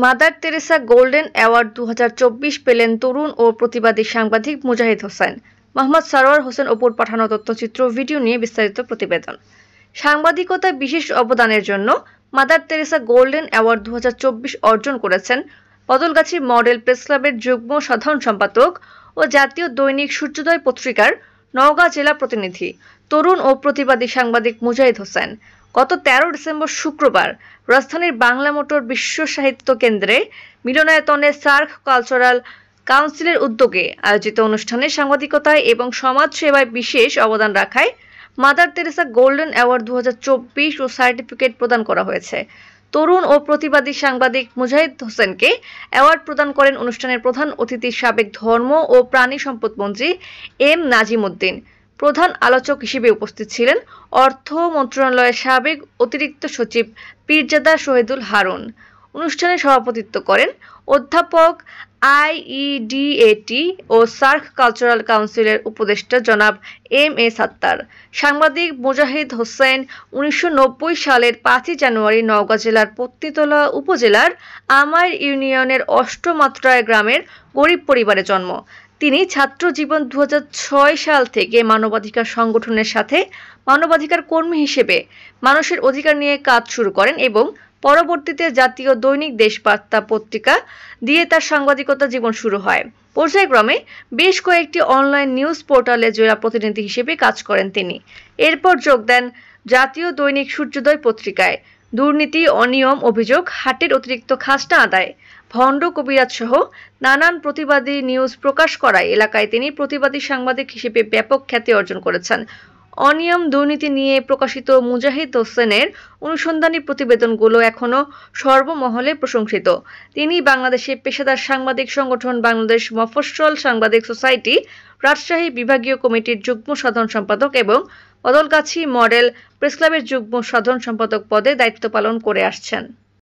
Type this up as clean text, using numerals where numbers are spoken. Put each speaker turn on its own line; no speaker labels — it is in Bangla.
মাদার তেরেসা গোল্ডেন অ্যাওয়ার্ড 2024 পেলেন তরুণ ও প্রতিবাদী সাংবাদিক মুজাহিদ হোসেন। মোহাম্মদ সরওয়ার হোসেন অপুর পাঠানো তথ্যচিত্র ভিডিও নিয়ে বিস্তারিত প্রতিবেদন। সাংবাদিকতায় বিশেষ অবদানের জন্য মাদার তেরেসা গোল্ডেন অ্যাওয়ার্ড 2024 অর্জন করেছেন বদলগাছি মডেল প্রেস ক্লাবের যুগ্ম সাধারণ সম্পাদক ও জাতীয় দৈনিক সূর্যোদয় পত্রিকার নওগাঁ জেলা প্রতিনিধি তরুণ ও প্রতিবাদী সাংবাদিক মুজাহিদ হোসেন। গত 13 ডিসেম্বর শুক্রবার রাজধানীর বাংলা মোটর বিশ্ব সাহিত্য কেন্দ্রে মিলনায়তনে সার্ক কালচারাল কাউন্সিলের উদ্যোগে আয়োজিত অনুষ্ঠানে সাংবাদিকতায় এবং সমাজ সেবায় বিশেষ অবদান রাখায় মাদার তেরেসা গোল্ডেন অ্যাওয়ার্ড 2024 ও সার্টিফিকেট প্রদান করা হয়েছে। তরুণ ও প্রতিবাদী সাংবাদিক মুজাহিদ হোসেনকে অ্যাওয়ার্ড প্রদান করেন অনুষ্ঠানের প্রধান অতিথি সাবেক ধর্ম ও প্রাণী সম্পদ মন্ত্রী এম নাজিম উদ্দিন। প্রধান আলোচক হিসেবে উপস্থিত ছিলেন অর্থ মন্ত্রণালয়ের সাবেক অতিরিক্ত সচিব পীরজাদা শহীদুল হারুন। অনুষ্ঠানে সভাপতিত্ব করেন অধ্যাপক আইইডিএটি ও সার্ক কালচারাল কাউন্সিলের উপদেষ্টা জনাব এম এ সাত্তার। সাংবাদিক মুজাহিদ হোসেন 1990 সালের 5 জানুয়ারি নওগাঁ জেলার পত্নীতলা উপজেলার আমাইর ইউনিয়নের অষ্টমাত্রায় গ্রামের গরিব পরিবারে জন্ম। তিনি ছাত্র জীবন 2006 সাল থেকে মানবাধিকার সংগঠনের সাথে মানবাধিকার কর্মী হিসেবে মানুষের অধিকার নিয়ে কাজ শুরু করেন এবং পরবর্তীতে জাতীয় দৈনিক দেশবার্তা পত্রিকা দিয়ে তার সাংবাদিকতা জীবন শুরু হয়। পর্যায়ক্রমে বেশ কয়েকটি অনলাইন নিউজ পোর্টালে জেলা প্রতিনিধি হিসেবে কাজ করেন তিনি। এরপর যোগ দেন জাতীয় দৈনিক সূর্যোদয় পত্রিকায়। দুর্নীতি, অনিয়ম অভিযোগ, হাটের অতিরিক্ত খাজনা আদায়, ভণ্ড কবিরাজ সহ নানান প্রতিবাদী নিউজ প্রকাশ করায় এলাকায় তিনি প্রতিবাদী সাংবাদিক হিসেবে ব্যাপক খ্যাতি অর্জন করেছেন। অনিয়ম দুর্নীতি নিয়ে প্রকাশিত মুজাহিদ হোসেনের অনুসন্ধানী প্রতিবেদনগুলো এখনও সর্বমহলে প্রশংসিত। তিনি বাংলাদেশে পেশাদার সাংবাদিক সংগঠন বাংলাদেশ মফস্বল সাংবাদিক সোসাইটি রাজশাহী বিভাগীয় কমিটির যুগ্ম সাধারণ সম্পাদক এবং বদলগাছি মডেল প্রেস ক্লাবের যুগ্ম সাধারণ সম্পাদক পদে দায়িত্ব পালন করে আসছেন।